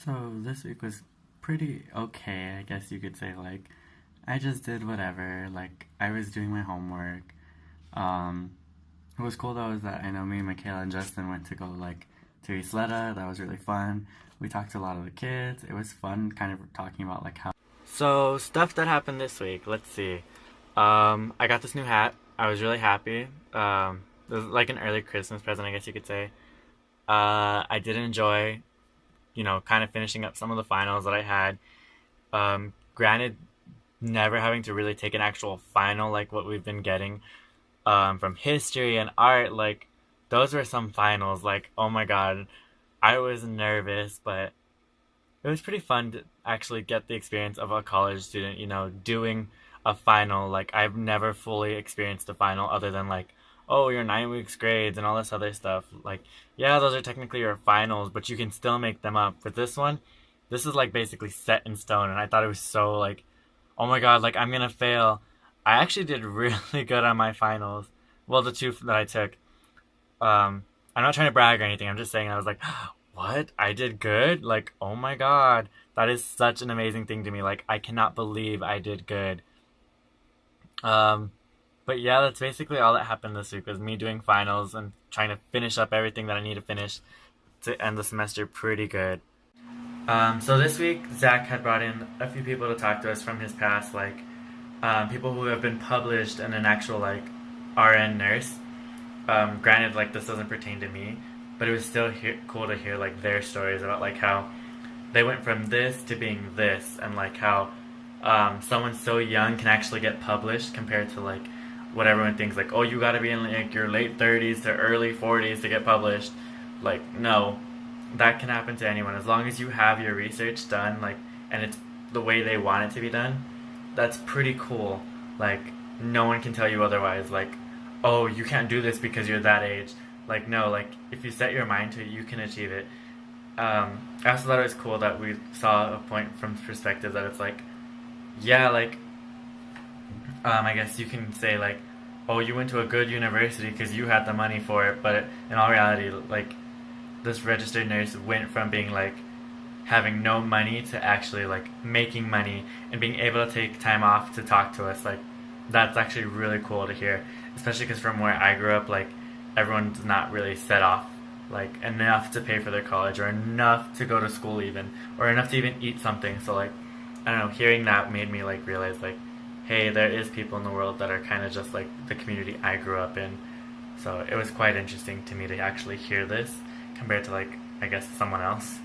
So this week was pretty okay, I guess you could say. Like, I just did whatever. Like, I was doing my homework. Um, what was cool though is that I know me, Michaela, and Justin went to go to Isleta. That was really fun. We talked to a lot of the kids. It was fun, kind of talking about like how. So stuff that happened this week. Let's see. I got this new hat. I was really happy. It was like an early Christmas present, I guess you could say. I did enjoy kind of finishing up some of the finals that I had. Granted, never having to really take an actual final like what we've been getting from history and art, like those were some finals. Like, oh my god, I was nervous, but it was pretty fun to actually get the experience of a college student, doing a final. Like, I've never fully experienced a final other than like, oh, your 9 weeks grades and all this other stuff. Like, yeah, those are technically your finals, but you can still make them up. With this one, this is like basically set in stone, and I thought it was so like, oh my god, like I'm gonna fail. I actually did really good on my finals. Well, the two that I took. I'm not trying to brag or anything. I'm just saying I was like, what? I did good? Like, oh my god. That is such an amazing thing to me. Like, I cannot believe I did good. Um, but yeah, that's basically all that happened this week was me doing finals and trying to finish up everything that I need to finish to end the semester pretty good. So this week, Zach had brought in a few people to talk to us from his past, like people who have been published and an actual like RN nurse. Granted, like this doesn't pertain to me, but it was still cool to hear like their stories about like how they went from this to being this, and like how someone so young can actually get published compared to like what everyone thinks, like, oh, you gotta be in like your late 30s to early 40s to get published. Like, no, that can happen to anyone as long as you have your research done, like, and it's the way they want it to be done. That's pretty cool. Like, no one can tell you otherwise. Like, oh, you can't do this because you're that age. Like, no, like if you set your mind to it, you can achieve it. I also thought it was cool that we saw a point from perspective that it's like, yeah, like I guess you can say like, oh, you went to a good university because you had the money for it, but in all reality, like this registered nurse went from being like having no money to actually like making money and being able to take time off to talk to us. Like, that's actually really cool to hear, especially because from where I grew up, like everyone's not really set off like enough to pay for their college or enough to go to school even, or enough to even eat something. So like, I don't know, hearing that made me like realize like, hey, there is people in the world that are kind of just like the community I grew up in. So it was quite interesting to me to actually hear this compared to like, I guess, someone else.